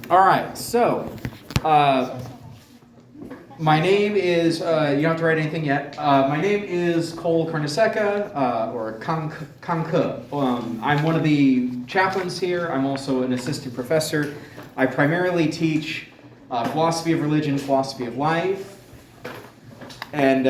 All right, so my name is, you don't have to write anything yet. My name is Cole Karnaseka, or Kang Ke. I'm one of the chaplains here. I'm also an assistant professor. I primarily teach philosophy of religion, philosophy of life. And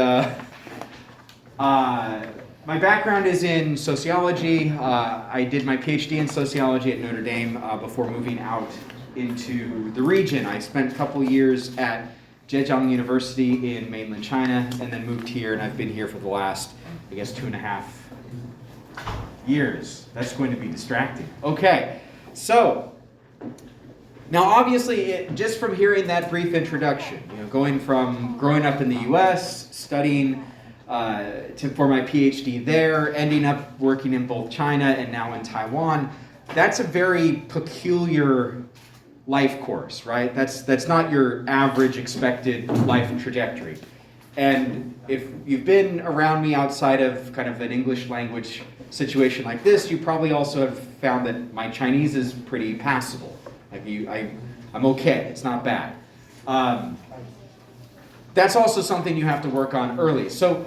my background is in sociology. I did my PhD in sociology at Notre Dame before moving out into the region. I spent a couple years at Zhejiang University in mainland China and then moved here, and I've been here for the last, I guess, 2.5 years. That's going to be distracting. Okay, so now obviously, just from hearing that brief introduction, going from growing up in the US, studying for my PhD there, ending up working in both China and now in Taiwan, that's a very peculiar life course, right? That's not your average expected life trajectory. And if you've been around me outside of kind of an English language situation like this, you probably also have found that my Chinese is pretty passable. I'm okay, it's not bad. That's also something you have to work on early. So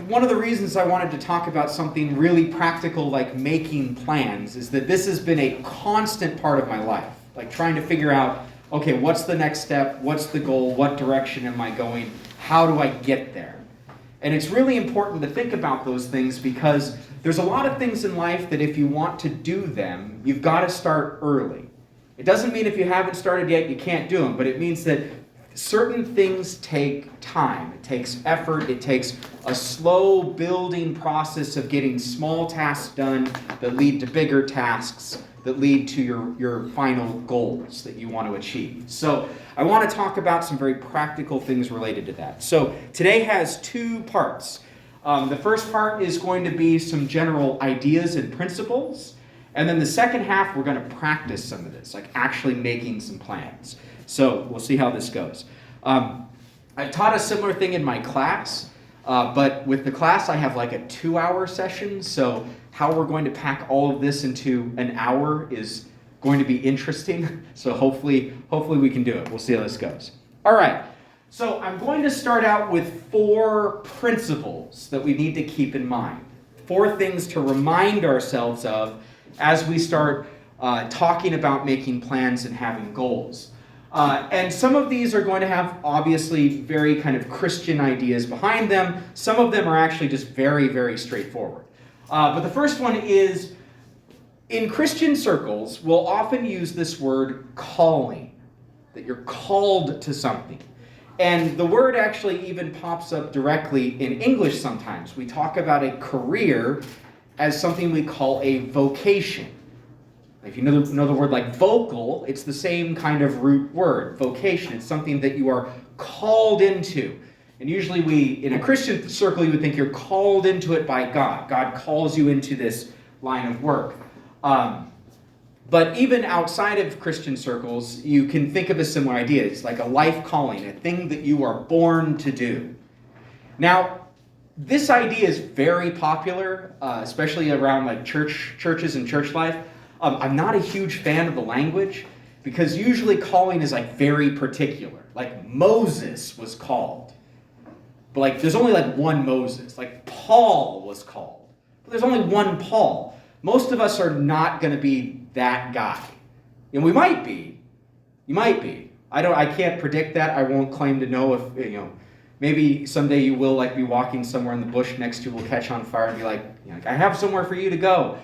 one of the reasons I wanted to talk about something really practical like making plans is that this has been a constant part of my life. Like trying to figure out, okay, what's the next step? What's the goal? What direction am I going? How do I get there? And it's really important to think about those things because there's a lot of things in life that if you want to do them, you've got to start early. It doesn't mean if you haven't started yet, you can't do them, but it means that certain things take time. It takes effort. It takes a slow building process of getting small tasks done that lead to bigger tasks that lead to your final goals that you want to achieve. So I want to talk about some very practical things related to that. So today has 2 parts. The first part is going to be some general ideas and principles. And then the second half, we're going to practice some of this, like actually making some plans. So we'll see how this goes. I've taught a similar thing in my class, but with the class I have like a 2-hour session, so how we're going to pack all of this into an hour is going to be interesting. So hopefully we can do it. We'll see how this goes. All right, so I'm going to start out with 4 principles that we need to keep in mind. 4 things to remind ourselves of as we start talking about making plans and having goals. And some of these are going to have obviously very kind of Christian ideas behind them. Some of them are actually just very, very straightforward. But the first one is, in Christian circles, we'll often use this word calling, that you're called to something. And the word actually even pops up directly in English sometimes. We talk about a career as something we call a vocation. If you know the word like vocal, it's the same kind of root word, vocation. It's something that you are called into. And usually in a Christian circle, you would think you're called into it by God. God calls you into this line of work. But even outside of Christian circles, you can think of a similar idea. It's like a life calling, a thing that you are born to do. Now, this idea is very popular, especially around like churches and church life. I'm not a huge fan of the language because usually calling is like very particular. Like Moses was called. But like there's only like one Moses. Like Paul was called. But there's only one Paul. Most of us are not going to be that guy. And we might be. You might be. I can't predict that. I won't claim to know if, maybe someday you will like be walking somewhere in the bush next to you will catch on fire and be like, I have somewhere for you to go.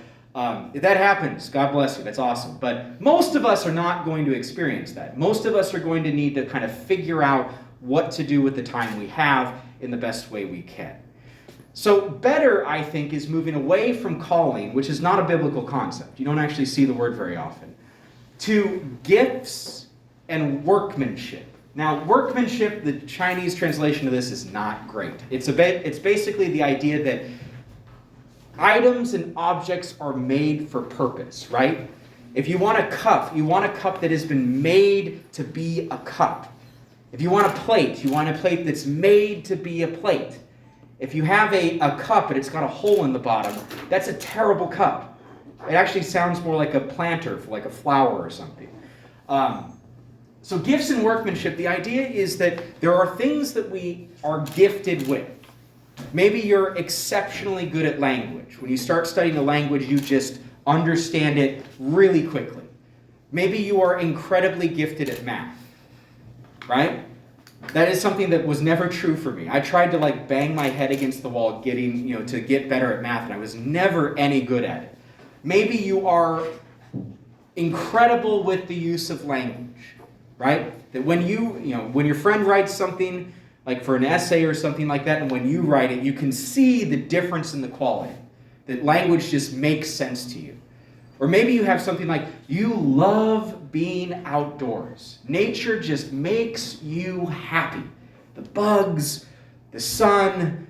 If that happens, God bless you, that's awesome. But most of us are not going to experience that. Most of us are going to need to kind of figure out what to do with the time we have in the best way we can. So better, I think, is moving away from calling, which is not a biblical concept. You don't actually see the word very often, to gifts and workmanship. Now, workmanship, the Chinese translation of this is not great. It's basically the idea that items and objects are made for purpose, right? If you want a cup that has been made to be a cup. If you want a plate, you want a plate that's made to be a plate. If you have a cup and it's got a hole in the bottom, that's a terrible cup. It actually sounds more like a planter for like a flower or something. So gifts and workmanship, the idea is that there are things that we are gifted with. Maybe you're exceptionally good at language. When you start studying a language, you just understand it really quickly. Maybe you are incredibly gifted at math, right? That is something that was never true for me. I tried to bang my head against the wall to get better at math, and I was never any good at it. Maybe you are incredible with the use of language, right? That when when your friend writes something, like for an essay or something like that, and when you write it, you can see the difference in the quality. That language just makes sense to you. Or maybe you have something like you love being outdoors. Nature just makes you happy. The bugs, the sun,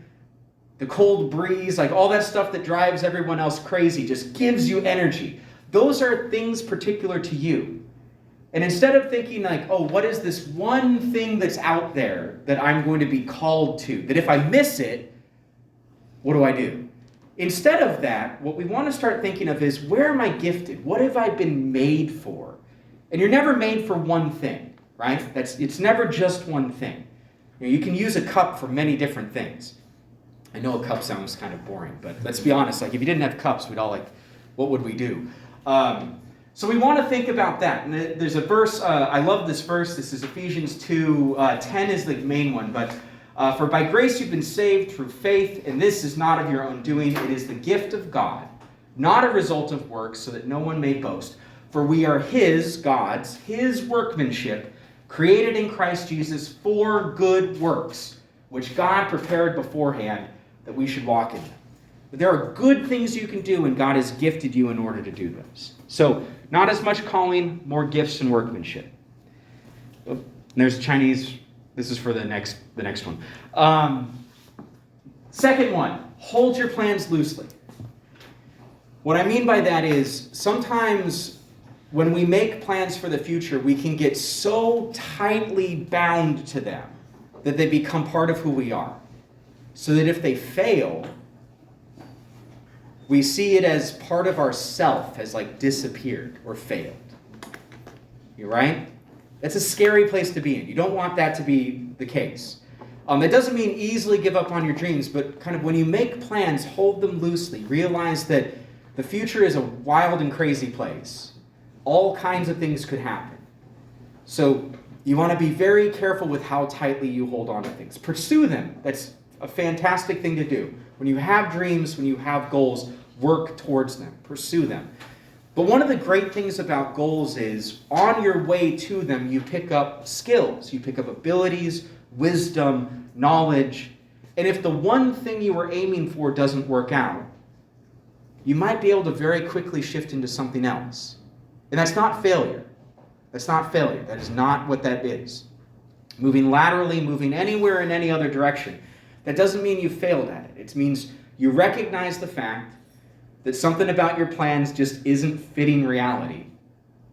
the cold breeze, all that stuff that drives everyone else crazy just gives you energy. Those are things particular to you. And instead of thinking what is this one thing that's out there that I'm going to be called to, that if I miss it, what do I do? Instead of that, what we want to start thinking of is, where am I gifted? What have I been made for? And you're never made for one thing, right? It's never just one thing. You can use a cup for many different things. I know a cup sounds kind of boring, but let's be honest. If you didn't have cups, we'd all what would we do? So we want to think about that. And there's a verse, I love this verse. This is Ephesians 2, 10 is the main one, but for by grace you've been saved through faith, and this is not of your own doing. It is the gift of God, not a result of works, so that no one may boast. For we are God's workmanship, created in Christ Jesus for good works, which God prepared beforehand that we should walk in them. But there are good things you can do, and God has gifted you in order to do those. So, not as much calling, more gifts and workmanship. And there's Chinese. This is for the next one. Second one, hold your plans loosely. What I mean by that is sometimes when we make plans for the future, we can get so tightly bound to them that they become part of who we are. So that if they fail, we see it as part of our self has disappeared or failed. You right? That's a scary place to be in. You don't want that to be the case. That doesn't mean easily give up on your dreams, but kind of when you make plans, hold them loosely. Realize that the future is a wild and crazy place. All kinds of things could happen. So you want to be very careful with how tightly you hold on to things. Pursue them. That's a fantastic thing to do. When you have dreams, when you have goals, work towards them. Pursue them. But one of the great things about goals is, on your way to them, you pick up skills. You pick up abilities, wisdom, knowledge. And if the one thing you were aiming for doesn't work out, you might be able to very quickly shift into something else. And that's not failure. That's not failure. That is not what that is. Moving laterally, moving anywhere in any other direction, that doesn't mean you failed at it. It means you recognize the fact that something about your plans just isn't fitting reality,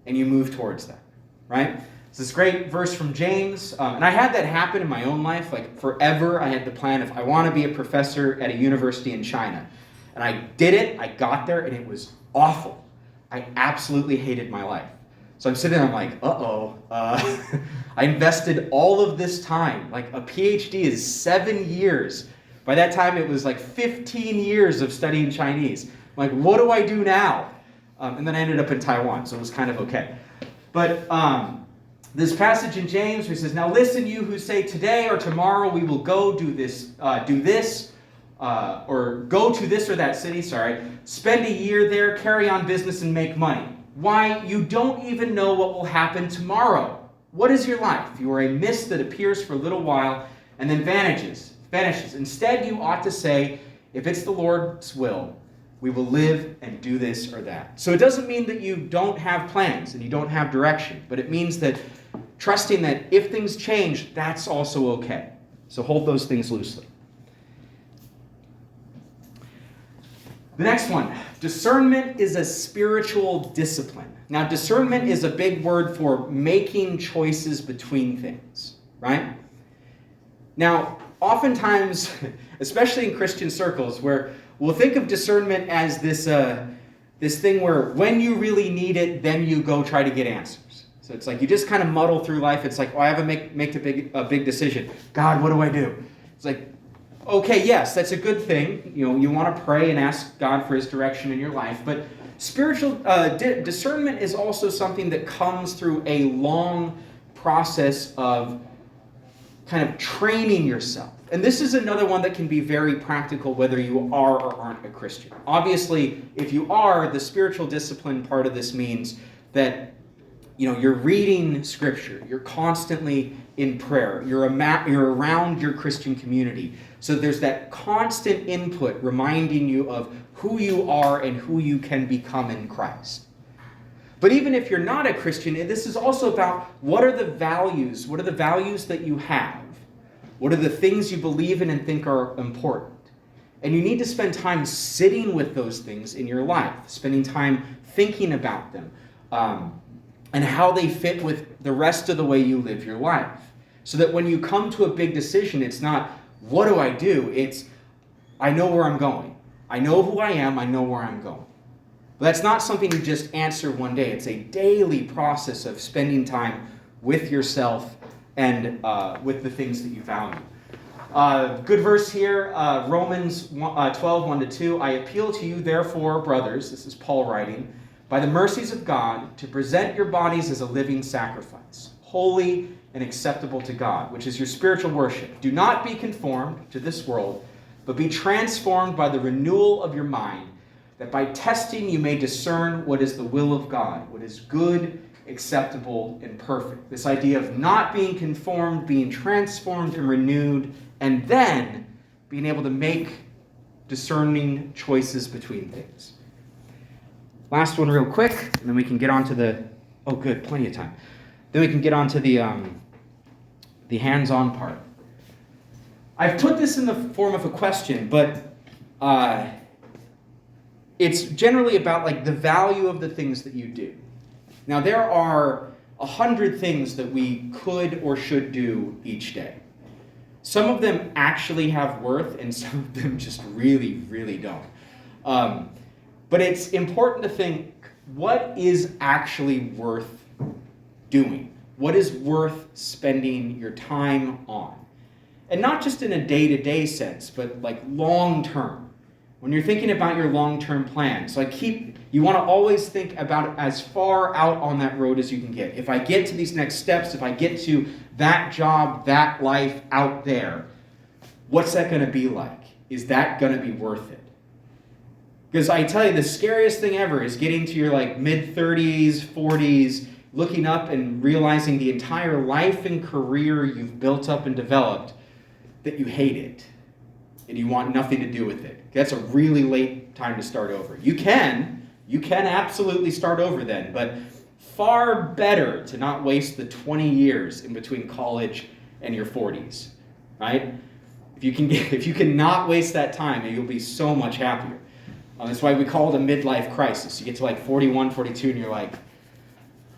and you move towards that, right? It's this great verse from James, and I had that happen in my own life. Forever, I had the plan of, I want to be a professor at a university in China. And I did it, I got there, and it was awful. I absolutely hated my life. So I'm sitting there, I'm like, I invested all of this time. A PhD is 7 years. By that time, it was 15 years of studying Chinese. What do I do now? And then I ended up in Taiwan, so it was kind of okay. But this passage in James, where he says, now listen, you who say today or tomorrow we will go do this, or go to this or that city, spend a year there, carry on business and make money. Why, you don't even know what will happen tomorrow. What is your life? You are a mist that appears for a little while and then vanishes. Instead, you ought to say, if it's the Lord's will, we will live and do this or that. So it doesn't mean that you don't have plans and you don't have direction, but it means that trusting that if things change, that's also okay. So hold those things loosely. The next one, discernment is a spiritual discipline. Now, discernment is a big word for making choices between things, right? Now, oftentimes, especially in Christian circles, where we'll think of discernment as this thing where when you really need it, then you go try to get answers. So it's like you just kind of muddle through life. It's like, oh, I have to make a big decision. God, what do I do? It's like, okay, yes, that's a good thing. You want to pray and ask God for his direction in your life. But spiritual discernment is also something that comes through a long process of kind of training yourself. And this is another one that can be very practical whether you are or aren't a Christian. Obviously, if you are, the spiritual discipline part of this means that you're reading Scripture, you're constantly in prayer, you're around your Christian community. So there's that constant input reminding you of who you are and who you can become in Christ. But even if you're not a Christian, this is also about what are the values that you have? What are the things you believe in and think are important? And you need to spend time sitting with those things in your life, spending time thinking about them, and how they fit with the rest of the way you live your life. So that when you come to a big decision, it's not, what do I do? It's, I know where I'm going. I know who I am. I know where I'm going. But that's not something you just answer one day. It's a daily process of spending time with yourself and with the things that you value. Good verse here, Romans 12, 1-2. I appeal to you, therefore, brothers, this is Paul writing, by the mercies of God, to present your bodies as a living sacrifice, holy and acceptable to God, which is your spiritual worship. Do not be conformed to this world, but be transformed by the renewal of your mind, that by testing you may discern what is the will of God, what is good, acceptable, and perfect. This idea of not being conformed, being transformed and renewed, and then being able to make discerning choices between things. Last one real quick, and then we can get on to the... Oh, good, plenty of time. Then we can get on to the hands-on part. I've put this in the form of a question, but it's generally about the value of the things that you do. Now, there are 100 things that we could or should do each day. Some of them actually have worth, and some of them just really, really don't. But it's important to think, what is actually worth doing? What is worth spending your time on? And not just in a day-to-day sense, but long-term. When you're thinking about your long-term plans, you want to always think about it as far out on that road as you can get. If I get to these next steps, if I get to that job, that life out there, what's that going to be like? Is that going to be worth it? Because I tell you, the scariest thing ever is getting to your mid-30s, 40s, looking up and realizing the entire life and career you've built up and developed, that you hate it and you want nothing to do with it. That's a really late time to start over. You can absolutely start over then, but far better to not waste the 20 years in between college and your 40s, right? If you can not waste that time, you'll be so much happier. That's why we call it a midlife crisis. You get to 41, 42, and you're like,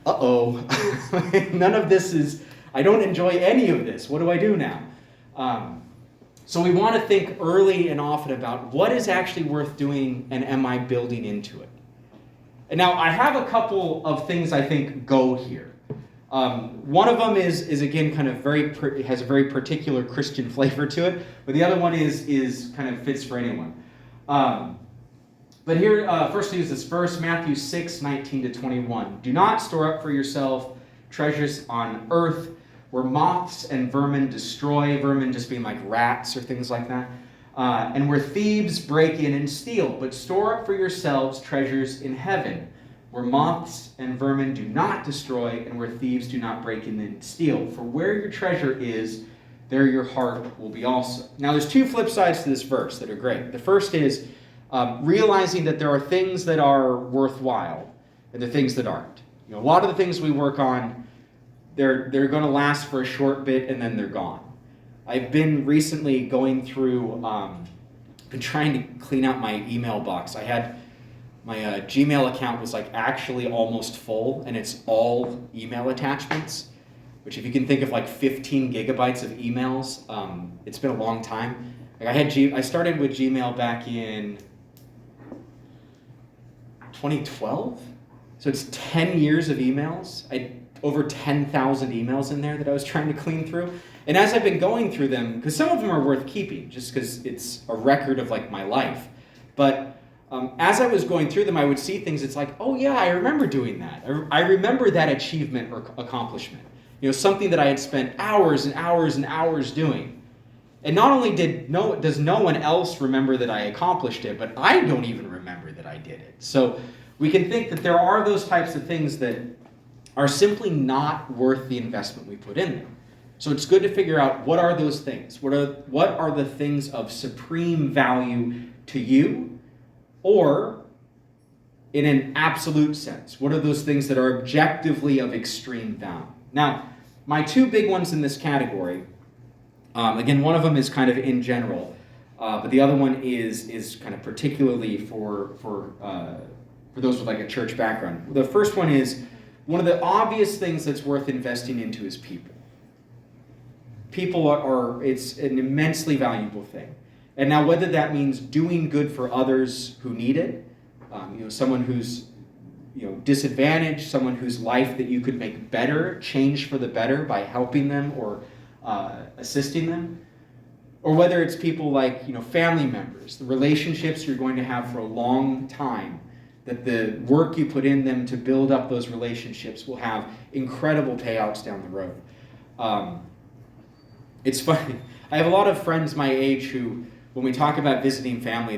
uh-oh, none of this is, I don't enjoy any of this. What do I do now? So we want to think early and often about what is actually worth doing and am I building into it? And now I have a couple of things I think go here. One of them is again kind of has a very particular Christian flavor to it, but the other one is kind of fits for anyone. But here, first to use this verse, Matthew 6, 19-21. Do not store up for yourself treasures on earth where moths and vermin destroy, vermin just being like rats or things like that, and where thieves break in and steal, but store up for yourselves treasures in heaven, where moths and vermin do not destroy, and where thieves do not break in and steal. For where your treasure is, there your heart will be also. Now there's two flip sides to this verse that are great. The first is realizing that there are things that are worthwhile and the things that aren't. A lot of the things we work on, they're going to last for a short bit and then they're gone. I've been recently going through, been trying to clean out my email box. I had my Gmail account was actually almost full, and it's all email attachments, which if you can think of 15 gigabytes of emails, it's been a long time. I started with Gmail back in 2012, so it's 10 years of emails. over 10,000 emails in there that I was trying to clean through. And as I've been going through them, because some of them are worth keeping, just because it's a record of like my life. But as I was going through them, I would see things. It's like, oh yeah, I remember doing that. I remember that achievement or accomplishment. Something that I had spent hours and hours and hours doing. And not only does no one else remember that I accomplished it, but I don't even remember that I did it. So we can think that there are those types of things that are simply not worth the investment we put in them. So it's good to figure out what are those things. What are the things of supreme value to you, or in an absolute sense? What are those things that are objectively of extreme value? Now, my two big ones in this category, again, one of them is kind of in general, but the other one is kind of particularly for those with like a church background. The first one is, one of the obvious things that's worth investing into is people. People it's an immensely valuable thing. And now whether that means doing good for others who need it, someone who's disadvantaged, someone whose life that you could make better, change for the better by helping them or assisting them, or whether it's people like family members, the relationships you're going to have for a long time, that the work you put in them to build up those relationships will have incredible payouts down the road. It's funny. I have a lot of friends my age who, when we talk about visiting family,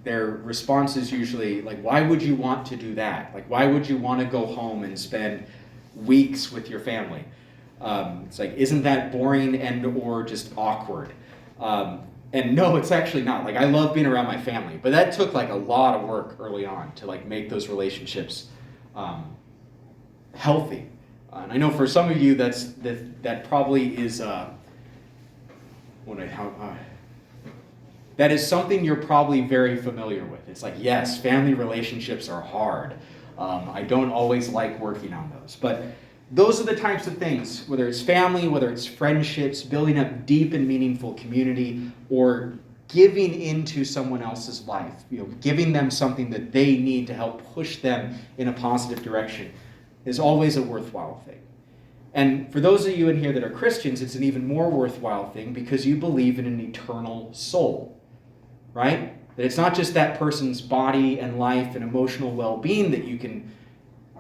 their response is usually like, why would you want to do that? Like, why would you want to go home and spend weeks with your family? It's like, isn't that boring and or just awkward? And no, it's actually not. Like, I love being around my family, but that took like a lot of work early on to like make those relationships healthy. And I know for some of you that probably is that is something you're probably very familiar with. It's like, yes, family relationships are hard. I don't always like working on those. But those are the types of things, whether it's family, whether it's friendships, building up deep and meaningful community, or giving into someone else's life, giving them something that they need to help push them in a positive direction, is always a worthwhile thing. And for those of you in here that are Christians, it's an even more worthwhile thing because you believe in an eternal soul, right? That it's not just that person's body and life and emotional well-being that you can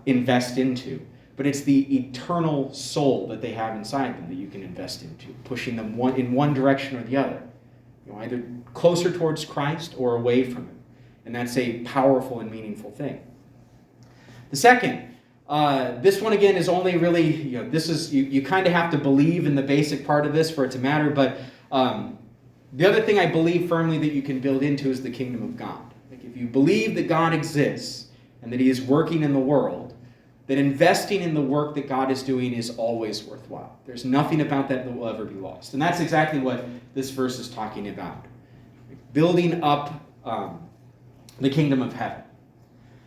invest into, but it's the eternal soul that they have inside them that you can invest into, pushing them in one direction or the other, either closer towards Christ or away from Him. And that's a powerful and meaningful thing. The second, this one again is only really, this is, you kind of have to believe in the basic part of this for it to matter, but the other thing I believe firmly that you can build into is the kingdom of God. Like, if you believe that God exists and that He is working in the world, that investing in the work that God is doing is always worthwhile. There's nothing about that will ever be lost. And that's exactly what this verse is talking about. Building up the kingdom of heaven.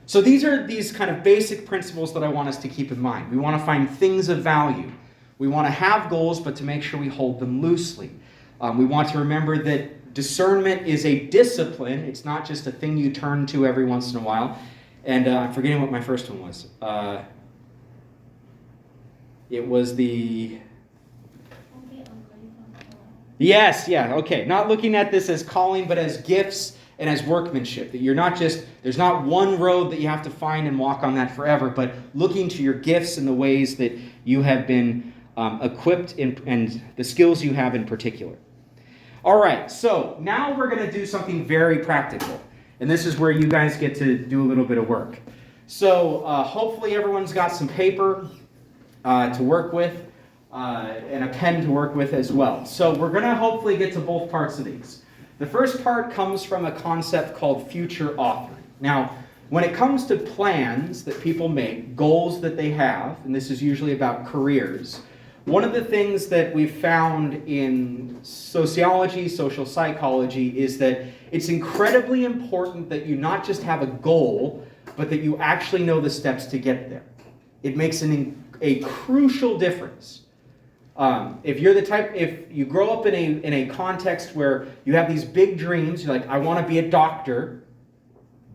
So these are these kind of basic principles that I want us to keep in mind. We want to find things of value. We want to have goals, but to make sure we hold them loosely. We want to remember that discernment is a discipline. It's not just a thing you turn to every once in a while. And I'm forgetting what my first one was. It was the... Yes, yeah, okay. Not looking at this as calling, but as gifts and as workmanship. That you're not just, there's not one road that you have to find and walk on that forever, but looking to your gifts and the ways that you have been equipped and the skills you have in particular. All right, so now we're going to do something very practical. And this is where you guys get to do a little bit of work. So hopefully everyone's got some paper to work with and a pen to work with as well. So we're going to hopefully get to both parts of these. The first part comes from a concept called future authoring. Now, when it comes to plans that people make, goals that they have, and this is usually about careers, one of the things that we've found in sociology, social psychology, is that it's incredibly important that you not just have a goal, but that you actually know the steps to get there. It makes a crucial difference. If you grow up in a context where you have these big dreams, you're like, I want to be a doctor,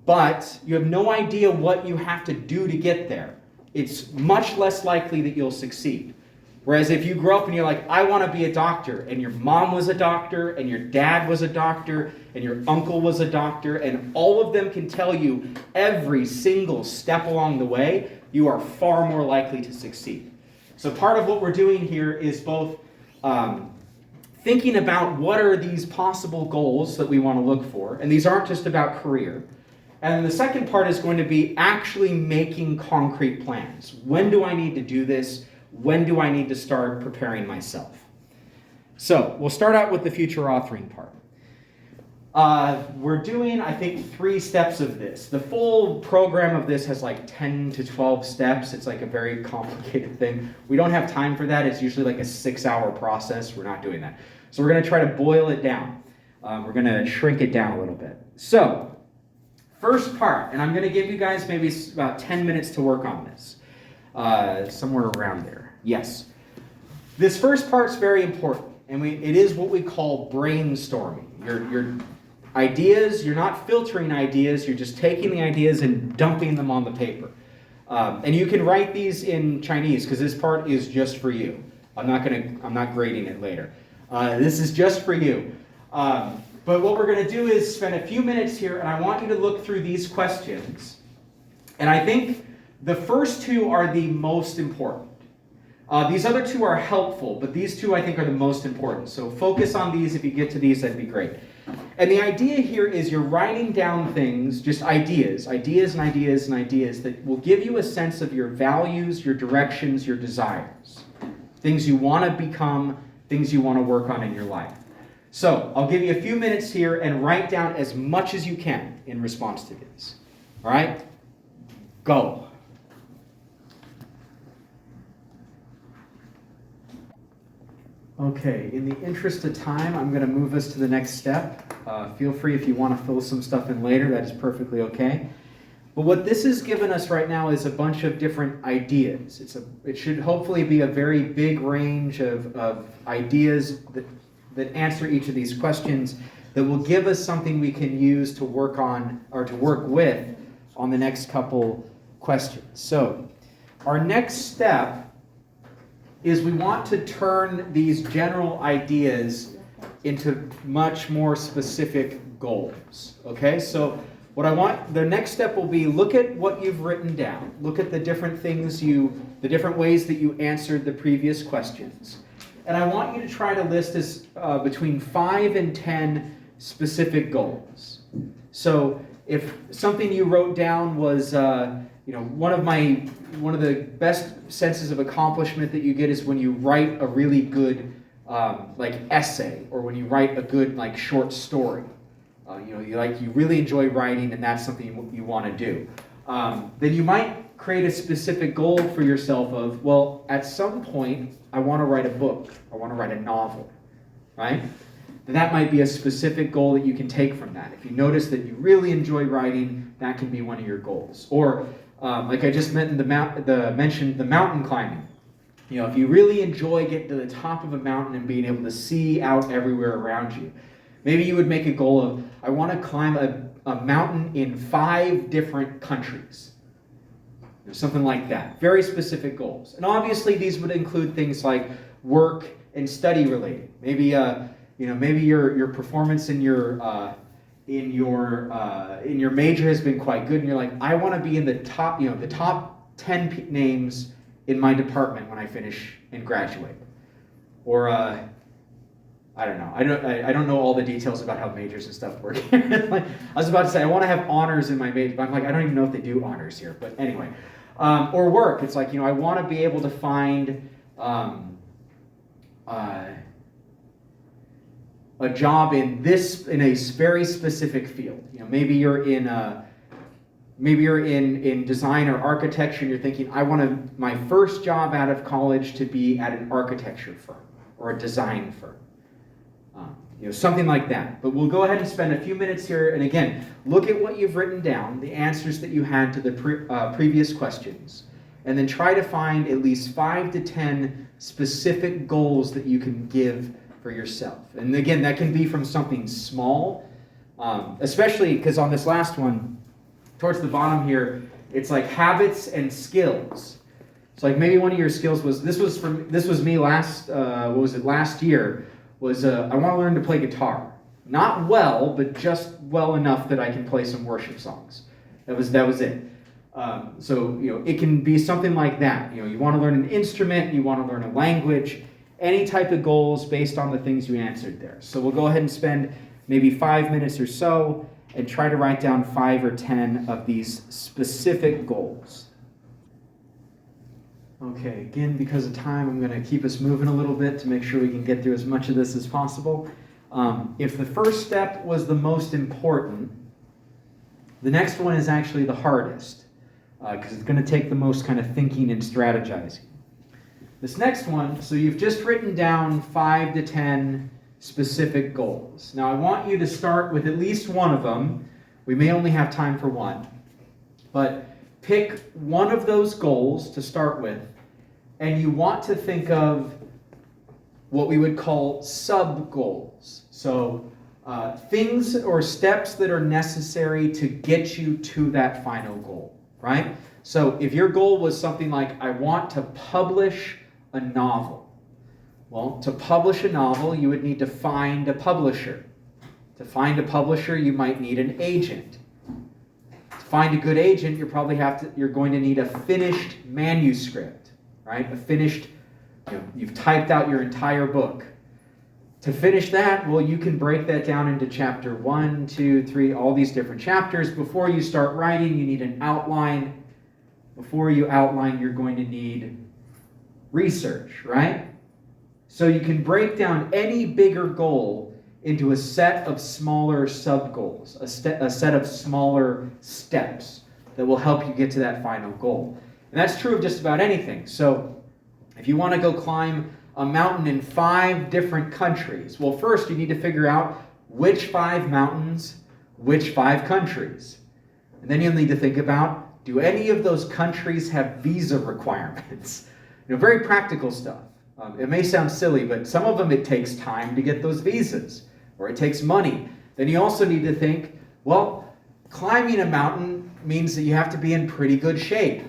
but you have no idea what you have to do to get there, it's much less likely that you'll succeed. Whereas if you grow up and you're like, I want to be a doctor, and your mom was a doctor, and your dad was a doctor, and your uncle was a doctor, and all of them can tell you every single step along the way, you are far more likely to succeed. So part of what we're doing here is both thinking about what are these possible goals that we want to look for, and these aren't just about career. And the second part is going to be actually making concrete plans. When do I need to do this? When do I need to start preparing myself? So we'll start out with the future authoring part. We're doing, I think, 3 steps of this. The full program of this has like 10 to 12 steps. It's like a very complicated thing. We don't have time for that. It's usually like a 6-hour process. We're not doing that. So we're going to try to boil it down. We're going to shrink it down a little bit. So, first part, and I'm going to give you guys maybe about 10 minutes to work on this. Somewhere around there. Yes. This first part's very important, and it is what we call brainstorming. Your ideas, you're not filtering ideas, you're just taking the ideas and dumping them on the paper. And you can write these in Chinese, because this part is just for you. I'm not grading it later. This is just for you. But what we're going to do is spend a few minutes here, and I want you to look through these questions. And I think the first 2 are the most important. These other 2 are helpful, but these 2 I think are the most important. So focus on these. If you get to these, that'd be great. And the idea here is you're writing down things, just ideas and ideas and ideas that will give you a sense of your values, your directions, your desires. Things you want to become, things you want to work on in your life. So I'll give you a few minutes here and write down as much as you can in response to this. All right? Go. Okay, in the interest of time, I'm going to move us to the next step. Feel free if you want to fill some stuff in later, that is perfectly okay. But what this has given us right now is a bunch of different ideas. It should hopefully be a very big range of ideas that answer each of these questions that will give us something we can use to work on or to work with on the next couple questions. So our next step is we want to turn these general ideas into much more specific goals. Okay, so the next step will be look at what you've written down. Look at the different things the different ways that you answered the previous questions. And I want you to try to list between 5 and 10 specific goals. So if something you wrote down was, one of the best senses of accomplishment that you get is when you write a really good essay, or when you write a good short story. You really enjoy writing, and that's something you want to do. Then you might create a specific goal for yourself of, well, at some point, I want to write a book. I want to write a novel, right? Then that might be a specific goal that you can take from that. If you notice that you really enjoy writing, that can be one of your goals. Or, like I just mentioned, the mountain climbing. If you really enjoy getting to the top of a mountain and being able to see out everywhere around you, maybe you would make a goal of, I want to climb a mountain in 5 different countries. Something like that. Very specific goals. And obviously these would include things like work and study related. Maybe maybe your performance in your major has been quite good, and you're like, I want to be in the top 10 names in my department when I finish and graduate. Or I don't know. I don't know all the details about how majors and stuff work. I was about to say I want to have honors in my major, but I'm like, I don't even know if they do honors here. But anyway, or work. It's like, I want to be able to find a job in a very specific field. Maybe you're in design or architecture, and you're thinking, I want my first job out of college to be at an architecture firm or a design firm. Something like that. But we'll go ahead and spend a few minutes here, and again, look at what you've written down, the answers that you had to the previous questions, and then try to find at least 5 to 10 specific goals that you can give for yourself. And again, that can be from something small, especially because on this last one, towards the bottom here, it's like habits and skills. So like maybe one of your skills was, this was me last, last year, was I want to learn to play guitar. Not well, but just well enough that I can play some worship songs. That was it. So, it can be something like that. You want to learn an instrument, you want to learn a language, any type of goals based on the things you answered there. So we'll go ahead and spend maybe 5 minutes or so and try to write down 5 or 10 of these specific goals. Okay, again, because of time, I'm going to keep us moving a little bit to make sure we can get through as much of this as possible. If the first step was the most important, the next one is actually the hardest, because it's going to take the most kind of thinking and strategizing. This next one, so you've just written down 5 to 10 specific goals. Now I want you to start with at least one of them. We may only have time for one, but pick one of those goals to start with, and you want to think of what we would call sub-goals. So things or steps that are necessary to get you to that final goal, right? So if your goal was something like, I want to publish a novel. Well, to publish a novel, you would need to find a publisher. To find a publisher, you might need an agent. To find a good agent, you're going to need a finished manuscript, right? A finished, you've typed out your entire book. To finish that, well, you can break that down into chapter 1, 2, 3, all these different chapters. Before you start writing, you need an outline. Before you outline, you're going to need research, right? So you can break down any bigger goal into a set of smaller sub-goals, a set of smaller steps that will help you get to that final goal. And that's true of just about anything. So if you want to go climb a mountain in 5 different countries, well, first you need to figure out which 5 mountains, which 5 countries. And then you'll need to think about, do any of those countries have visa requirements? Very practical stuff. It may sound silly, but some of them it takes time to get those visas, or it takes money. Then you also need to think, well, climbing a mountain means that you have to be in pretty good shape.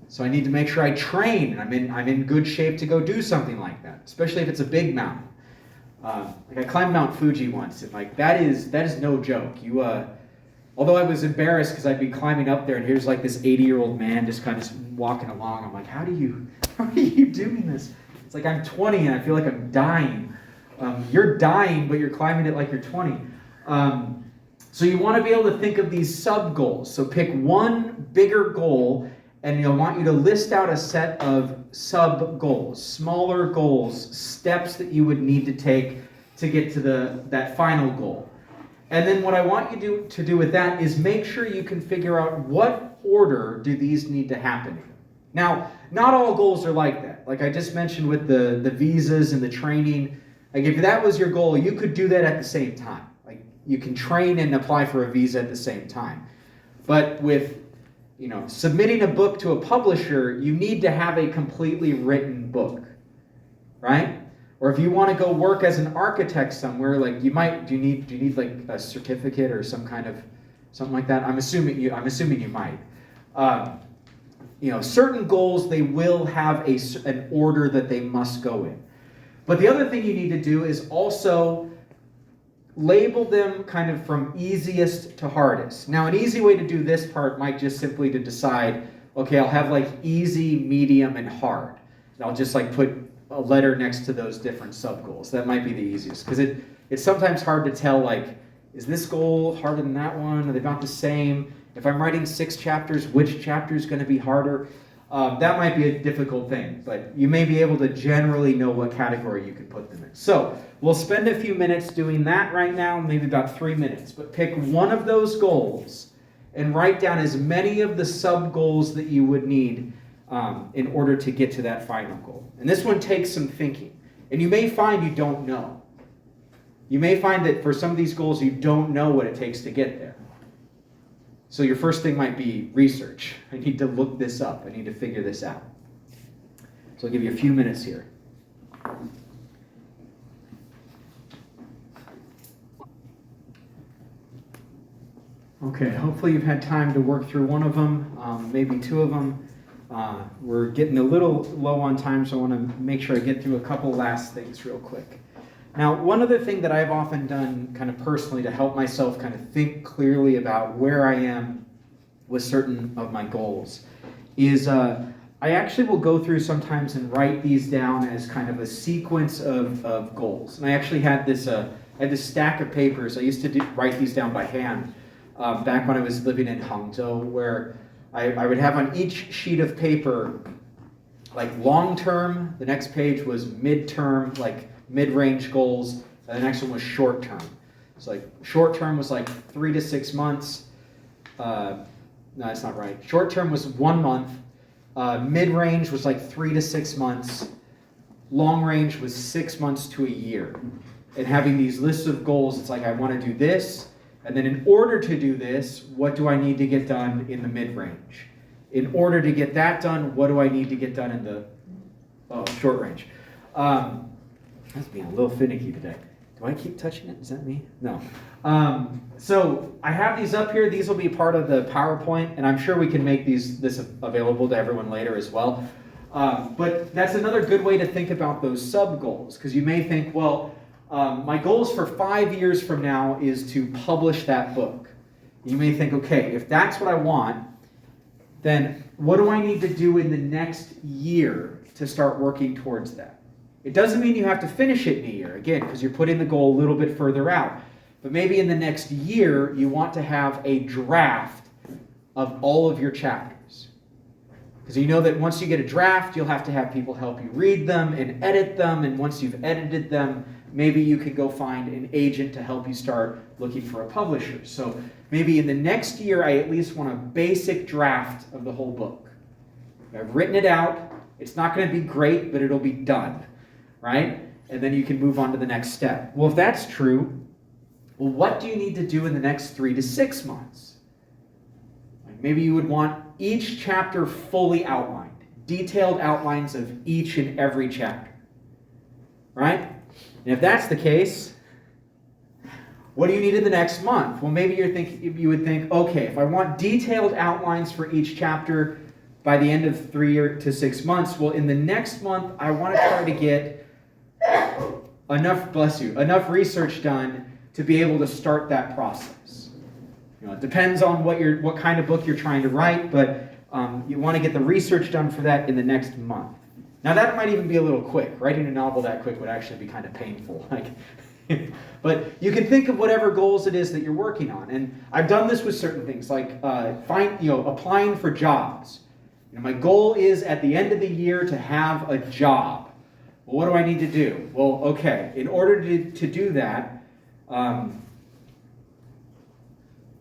So I need to make sure I train. I'm in good shape to go do something like that, especially if it's a big mountain. I climbed Mount Fuji once, and that is no joke. Although I was embarrassed because I'd be climbing up there, and here's this 80-year-old man just kind of walking along. I'm like, how are you doing this? It's like I'm 20 and I feel like I'm dying. You're dying, but you're climbing it like you're 20. So you want to be able to think of these sub-goals. So pick one bigger goal, and I want you to list out a set of sub-goals, smaller goals, steps that you would need to take to get to that final goal. And then what I want you to do with that is make sure you can figure out what order do these need to happen in. Now, not all goals are like that. Like I just mentioned with the visas and the training, if that was your goal, you could do that at the same time. You can train and apply for a visa at the same time. But with submitting a book to a publisher, you need to have a completely written book, right? Or if you want to go work as an architect somewhere, do you need a certificate or something like that? I'm assuming you might. Certain goals, they will have an order that they must go in. But the other thing you need to do is also label them kind of from easiest to hardest. Now, an easy way to do this part might just simply to decide, okay, I'll have easy, medium, and hard. And I'll just put a letter next to those different sub-goals. That might be the easiest, because it's sometimes hard to tell, is this goal harder than that one? Are they about the same? If I'm writing 6 chapters, which chapter is going to be harder? That might be a difficult thing, but you may be able to generally know what category you can put them in. So we'll spend a few minutes doing that right now, maybe about 3 minutes, but pick one of those goals and write down as many of the sub-goals that you would need in order to get to that final goal. And this one takes some thinking. And you may find you don't know. You may find that for some of these goals, you don't know what it takes to get there. So your first thing might be research. I need to look this up. I need to figure this out. So I'll give you a few minutes here. Okay, hopefully you've had time to work through one of them, maybe 2 of them. We're getting a little low on time, so I want to make sure I get through a couple last things real quick. Now, one other thing that I've often done kind of personally to help myself kind of think clearly about where I am with certain of my goals is I actually will go through sometimes and write these down as kind of a sequence of goals. And I actually had this stack of papers. I used to write these down by hand back when I was living in Hangzhou, where I would have on each sheet of paper like long term, the next page was mid-term, like mid-range goals, and the next one was short term. So like short term was like 3 to 6 months. No, that's not right. Short term was 1 month. Mid-range was like 3 to 6 months. Long range was 6 months to a year. And having these lists of goals, it's like I want to do this, and then in order to do this, what do I need to get done in the mid-range? In order to get that done, what do I need to get done in the short range? That's being a little finicky today. Do I keep touching it? Is that me? No. So I have these up here. These will be part of the PowerPoint, and I'm sure we can make this available to everyone later as well. But that's another good way to think about those sub-goals, because you may think, well, my goals for 5 years from now is to publish that book. You may think, okay, if that's what I want, then what do I need to do in the next year to start working towards that? It doesn't mean you have to finish it in a year, again, because you're putting the goal a little bit further out. But maybe in the next year, you want to have a draft of all of your chapters. Because you know that once you get a draft, you'll have to have people help you read them and edit them. And once you've edited them, maybe you can go find an agent to help you start looking for a publisher. So maybe in the next year, I at least want a basic draft of the whole book. I've written it out. It's not going to be great, but it'll be done. Right? And then you can move on to the next step. Well, if that's true, well, what do you need to do in the next 3 to 6 months? Like maybe you would want each chapter fully outlined, detailed outlines of each and every chapter. Right? And if that's the case, what do you need in the next month? Well, maybe you would think, okay, if I want detailed outlines for each chapter by the end of 3 to 6 months, well, in the next month, I want to try to get enough research done to be able to start that process. It depends on what kind of book you're trying to write, but you want to get the research done for that in the next month. Now that might even be a little quick. Writing a novel that quick would actually be kind of painful. But you can think of whatever goals it is that you're working on. And I've done this with certain things, like applying for jobs. My goal is at the end of the year to have a job. Well, what do I need to do? Well, okay, in order to do that,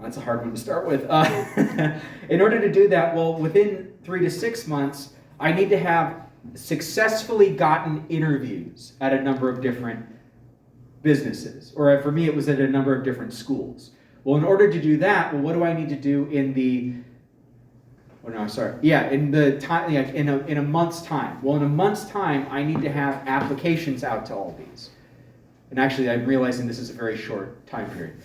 that's a hard one to start with. In order to do that, well, within 3 to 6 months, I need to have successfully gotten interviews at a number of different businesses. Or for me, it was at a number of different schools. Well, in order to do that, well, what do I need to do in a month's time? Well, in a month's time, I need to have applications out to all these. And actually, I'm realizing this is a very short time period.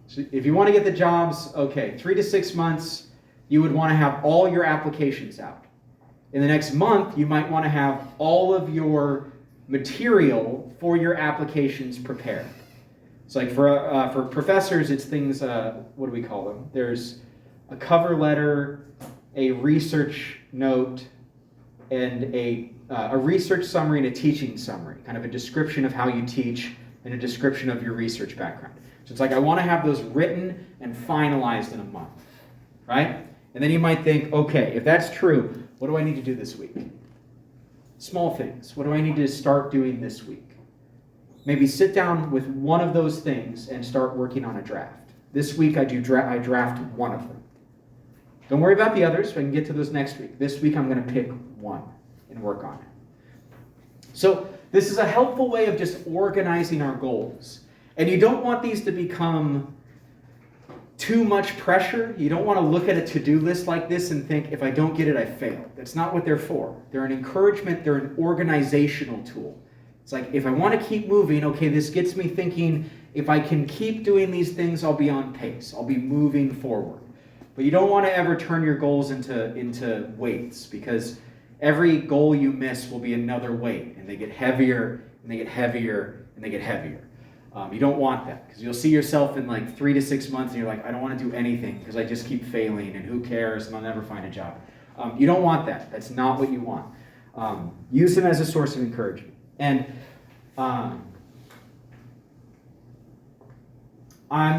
So if you want to get the jobs, okay, 3 to 6 months, you would want to have all your applications out. In the next month, you might want to have all of your material for your applications prepared. It's like for professors, it's things, what do we call them? There's a cover letter, a research note, and a research summary and a teaching summary, kind of a description of how you teach and a description of your research background. So it's like I want to have those written and finalized in a month, right? And then you might think, okay, if that's true, what do I need to do this week? Small things. What do I need to start doing this week? Maybe sit down with one of those things and start working on a draft. This week I draft one of them. Don't worry about the others. I can get to those next week. This week I'm going to pick one and work on it. So this is a helpful way of just organizing our goals. And you don't want these to become too much pressure. You don't want to look at a to-do list like this and think, if I don't get it, I failed. That's not what they're for. They're an encouragement. They're an organizational tool. It's like, if I want to keep moving, okay, this gets me thinking, if I can keep doing these things, I'll be on pace. I'll be moving forward. But you don't want to ever turn your goals into weights, because every goal you miss will be another weight, and they get heavier, and they get heavier, and they get heavier. You don't want that, because you'll see yourself in like 3 to 6 months, and you're like, I don't want to do anything because I just keep failing, and who cares, and I'll never find a job. You don't want that. That's not what you want. Use them as a source of encouragement. And I'm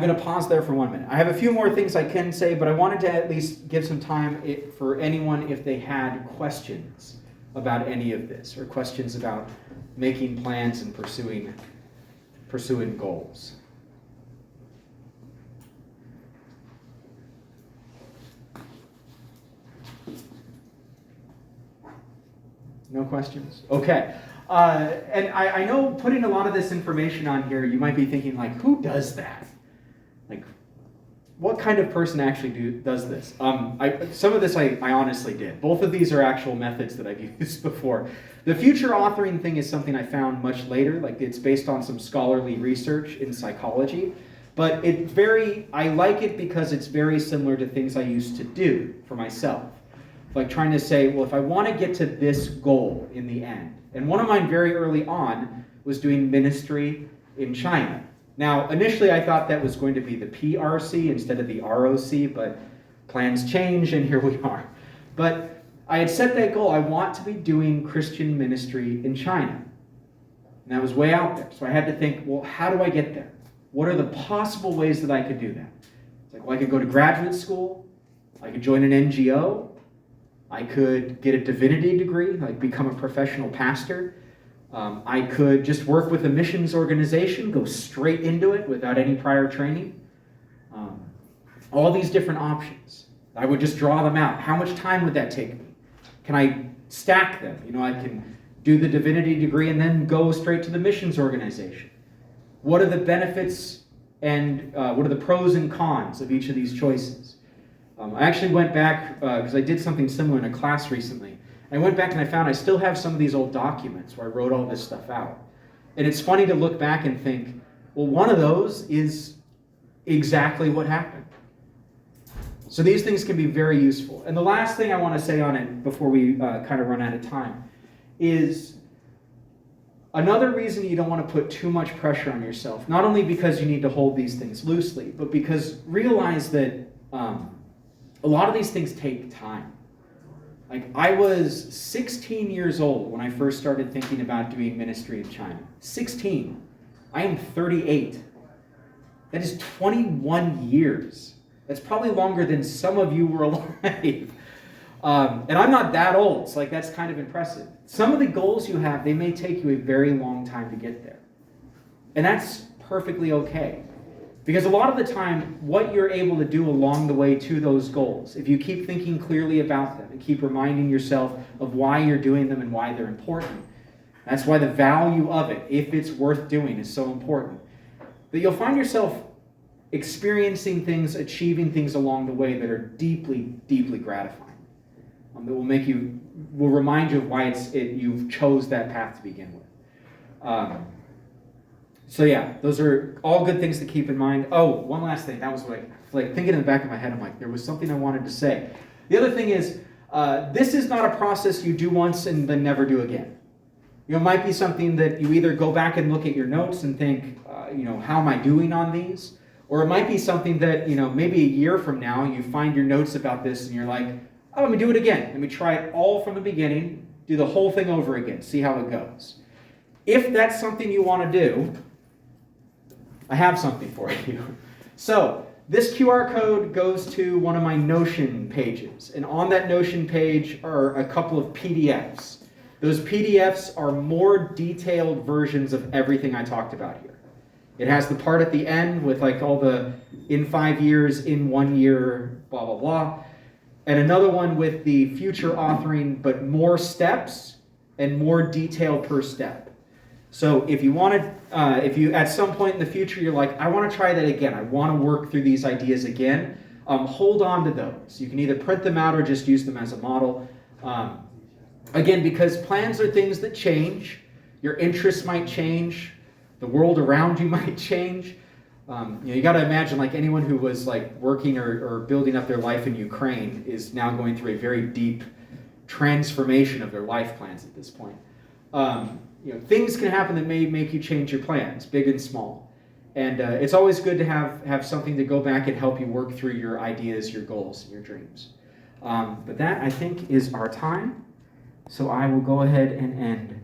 going to pause there for 1 minute. I have a few more things I can say, but I wanted to at least give some time for anyone if they had questions about any of this, or questions about making plans and pursuing goals. No questions? Okay. And I know putting a lot of this information on here, you might be thinking, like, who does that? Like, what kind of person actually does this? Some of this I honestly did. Both of these are actual methods that I've used before. The future authoring thing is something I found much later. Like, it's based on some scholarly research in psychology. But I like it because it's very similar to things I used to do for myself. Like trying to say, well, if I want to get to this goal in the end. And one of mine very early on was doing ministry in China. Now, initially I thought that was going to be the PRC instead of the ROC, but plans change and here we are. But I had set that goal. I want to be doing Christian ministry in China. And that was way out there. So I had to think, well, how do I get there? What are the possible ways that I could do that? It's like, well, I could go to graduate school. I could join an NGO. I could get a divinity degree, like become a professional pastor. I could just work with a missions organization, go straight into it without any prior training. All these different options. I would just draw them out. How much time would that take me? Can I stack them? I can do the divinity degree and then go straight to the missions organization. What are the benefits and what are the pros and cons of each of these choices? I actually went back, because I did something similar in a class recently. I went back and I found I still have some of these old documents where I wrote all this stuff out. And it's funny to look back and think, well, one of those is exactly what happened. So these things can be very useful. And the last thing I want to say on it before we kind of run out of time is another reason you don't want to put too much pressure on yourself, not only because you need to hold these things loosely, but because realize that a lot of these things take time. Like, I was 16 years old when I first started thinking about doing ministry in China. 16. I am 38. That is 21 years. That's probably longer than some of you were alive. And I'm not that old, so that's kind of impressive. Some of the goals you have, they may take you a very long time to get there. And that's perfectly okay. Because a lot of the time, what you're able to do along the way to those goals, if you keep thinking clearly about them and keep reminding yourself of why you're doing them and why they're important, that's why the value of it, if it's worth doing, is so important. That you'll find yourself experiencing things, achieving things along the way that are deeply, deeply gratifying. That will remind you of why you chose that path to begin with. So yeah, those are all good things to keep in mind. Oh, one last thing. That was thinking in the back of my head, I'm like, there was something I wanted to say. The other thing is, this is not a process you do once and then never do again. It might be something that you either go back and look at your notes and think, how am I doing on these? Or it might be something that, maybe a year from now, you find your notes about this and you're like, oh, let me do it again. Let me try it all from the beginning, do the whole thing over again, see how it goes. If that's something you want to do, I have something for you. So this QR code goes to one of my Notion pages. And on that Notion page are a couple of PDFs. Those PDFs are more detailed versions of everything I talked about here. It has the part at the end with all the in 5 years, in 1 year, blah, blah, blah. And another one with the future authoring, but more steps and more detail per step. So if you at some point in the future, you're like, I want to try that again. I want to work through these ideas again. Hold on to those. You can either print them out or just use them as a model. Again, because plans are things that change. Your interests might change. The world around you might change. You got to imagine, like anyone who was like working or building up their life in Ukraine is now going through a very deep transformation of their life plans at this point. Things can happen that may make you change your plans, big and small. And it's always good to have something to go back and help you work through your ideas, your goals, and your dreams. But that, I think, is our time. So I will go ahead and end